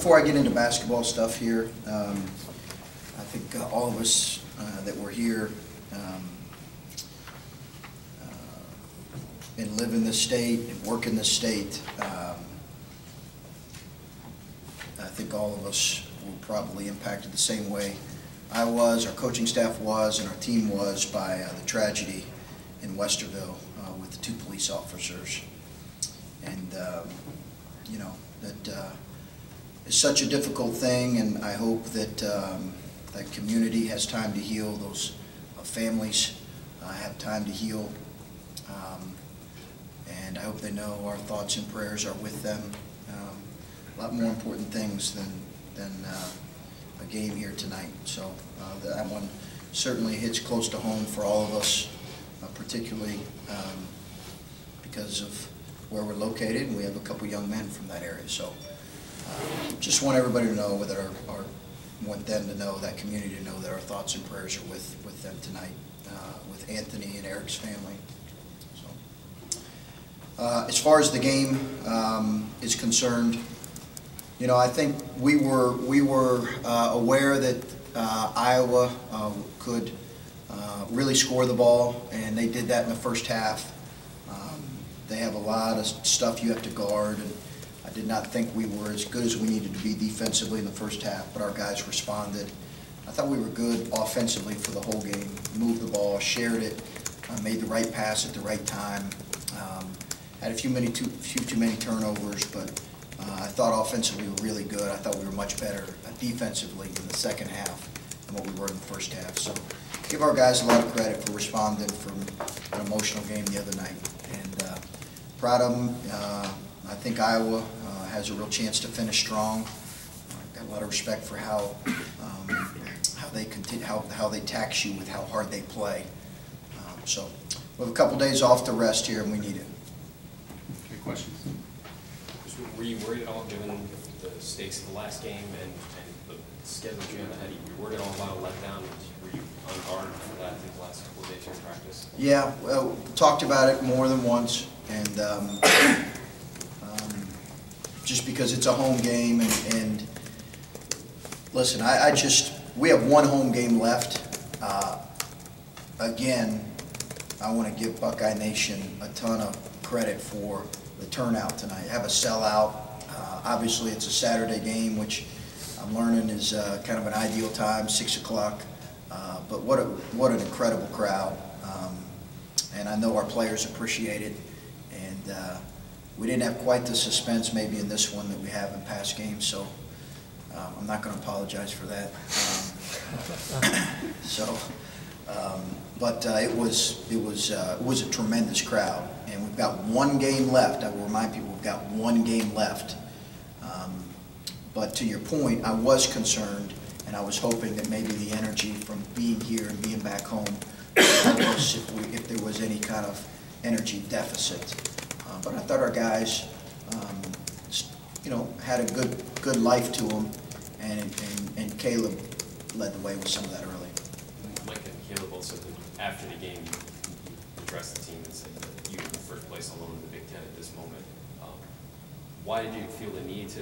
before I get into basketball stuff here, I think all of us that were here and live in this state and work in this state, I think all of us were probably impacted the same way I was, our coaching staff was, and our team was by the tragedy in Westerville with the 2 police officers. And you know, that is such a difficult thing, and I hope that that community has time to heal, those families have time to heal, and I hope they know our thoughts and prayers are with them. A lot more important things than a game here tonight. So that one certainly hits close to home for all of us, particularly because of where we're located, and we have a couple young men from that area. So just want everybody to know that want them to know, that community to know that our thoughts and prayers are with them tonight, with Anthony and Eric's family. So as far as the game is concerned, you know, I think we were aware that Iowa could really score the ball, and they did that in the first half. They have a lot of stuff you have to guard, and I did not think we were as good as we needed to be defensively in the first half, but our guys responded. I thought we were good offensively for the whole game. Moved the ball, shared it, made the right pass at the right time. Had a few too many turnovers, but I thought offensively we were really good. I thought we were much better defensively in the second half than what we were in the first half. So give our guys a lot of credit for responding from an emotional game the other night. And proud of them. I think Iowa has a real chance to finish strong. Got a lot of respect for how they tax you with how hard they play. So we have a couple days off to rest here, and we need it. Okay, questions? Were you worried at all, given the stakes of the last game and the schedule you have ahead of you? Were you worried at all about a letdown? Were you on guard for that in the last couple of days of practice? Yeah, well, talked about it more than once, and just because it's a home game, and listen, we have one home game left. Again, I want to give Buckeye Nation a ton of credit for the turnout tonight. Have a sellout. Obviously, it's a Saturday game, which I'm learning is kind of an ideal time, 6 o'clock. But what an incredible crowd, and I know our players appreciate it. And we didn't have quite the suspense maybe in this one that we have in past games, so I'm not going to apologize for that. But it was a tremendous crowd, and we've got one game left. I will remind people we've got one game left. But to your point, I was concerned, and I was hoping that maybe the energy from being here and being back home would help us if there was any kind of energy deficit. But I thought our guys, you know, had a good life to them, and Caleb led the way with some of that early. Mike and Caleb also, after the game, you addressed the team and said that you were in first place alone in the Big Ten at this moment. Why did you feel the need to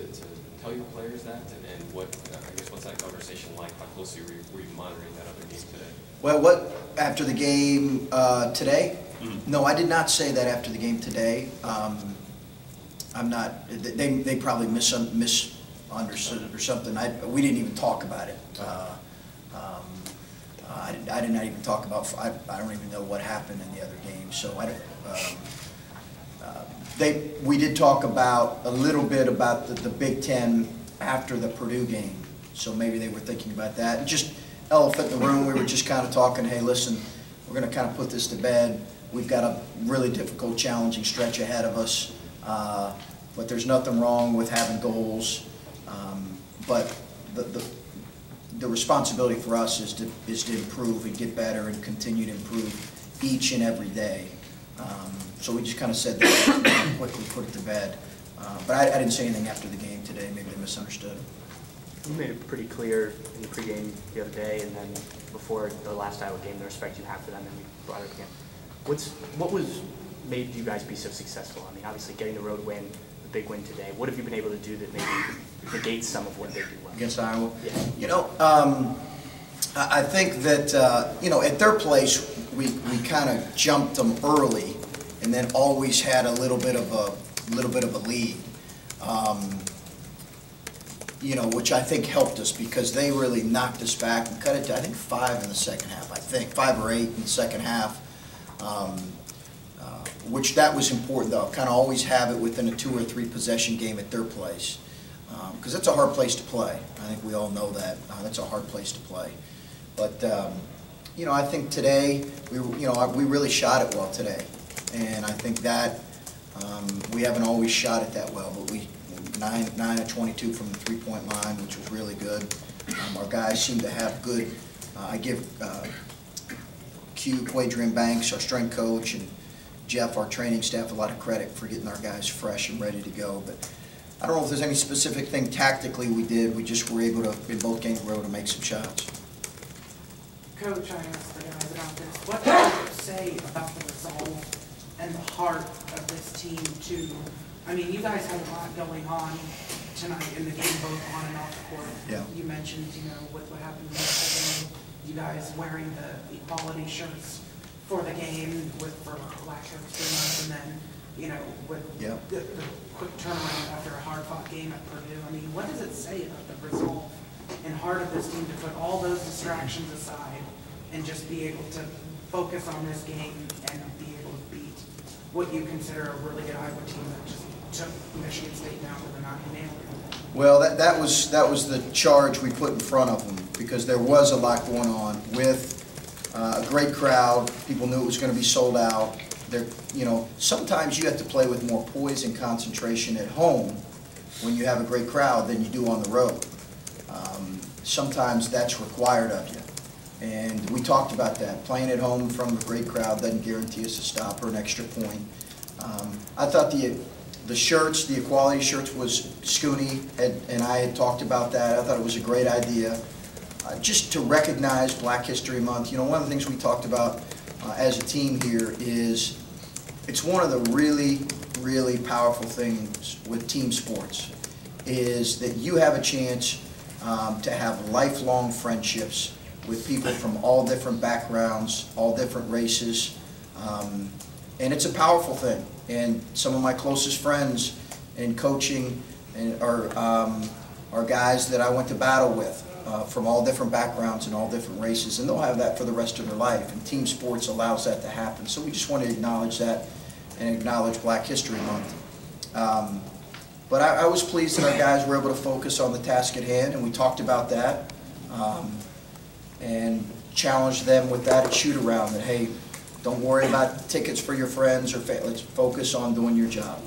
tell your players that, and what, I guess, what's that conversation like? How closely were you monitoring that other game today? Well, after the game today? Mm-hmm. No, I did not say that after the game today. I'm not. They probably misunderstood or something. We didn't even talk about it. I did not even talk about. I don't even know what happened in the other game. So I don't. We did talk about a little bit about the Big Ten after the Purdue game. So maybe they were thinking about that. Just elephant in the room. We were just kind of talking. Hey, listen, we're going to kind of put this to bed. We've got a really difficult, challenging stretch ahead of us, but there's nothing wrong with having goals. But the responsibility for us is to improve and get better and continue to improve each and every day. So we just kind of said that, quickly put it to bed. But I didn't say anything after the game today. Maybe they misunderstood. You made it pretty clear in the pregame the other day, and then before the last Iowa game, the respect you have for them, and we brought it again. What made you guys be so successful? I mean, obviously getting the road win, big win today. What have you been able to do that maybe negates some of what they do well? Against Iowa? Yeah. You know, I think that, you know, at their place, we kind of jumped them early and then always had a little bit of a lead. You know, which I think helped us because they really knocked us back and cut it to, I think, 5 in the second half. I think 5 or 8 in the second half, which that was important though. Kind of always have it within a 2 or 3 possession game at their place because it's a hard place to play. I think we all know that. That's a hard place to play. But you know, I think today we really shot it well today, and I think that we haven't always shot it that well, but we. 9 of 22 from the three-point line, which was really good. Our guys seem to have good. I give Adrian Banks, our strength coach, and Jeff, our training staff, a lot of credit for getting our guys fresh and ready to go. But I don't know if there's any specific thing tactically we did. We just were able to, in both games, we were able to make some shots. Coach, I asked the guys about this. What does it say about the resolve and the heart of this team to? I mean, you guys had a lot going on tonight in the game, both on and off the court. Yeah. You mentioned, you know, with what happened in the second game, you guys wearing the equality shirts for the game for Black History Month, and then, you know, with the quick turnaround after a hard-fought game at Purdue. I mean, what does it say about the resolve and heart of this team to put all those distractions aside and just be able to focus on this game and be able to beat what you consider a really good Iowa team that just took Michigan State down to the 9-man? Well, that was the charge we put in front of them because there was a lot going on with a great crowd. People knew it was going to be sold out. There, you know, sometimes you have to play with more poise and concentration at home when you have a great crowd than you do on the road. Sometimes that's required of you, and we talked about that. Playing at home from a great crowd doesn't guarantee us a stop or an extra point. I thought the shirts, the equality shirts, was Scooney and I had talked about that. I thought it was a great idea. Just to recognize Black History Month, you know, one of the things we talked about as a team here is it's one of the really, really powerful things with team sports is that you have a chance to have lifelong friendships with people from all different backgrounds, all different races, and it's a powerful thing. And some of my closest friends in coaching are guys that I went to battle with from all different backgrounds and all different races, and they'll have that for the rest of their life. And team sports allows that to happen. So we just want to acknowledge that and acknowledge Black History Month. But I was pleased that our guys were able to focus on the task at hand, and we talked about that and challenged them with that at shoot-around that, hey, don't worry about tickets for your friends or let's focus on doing your job.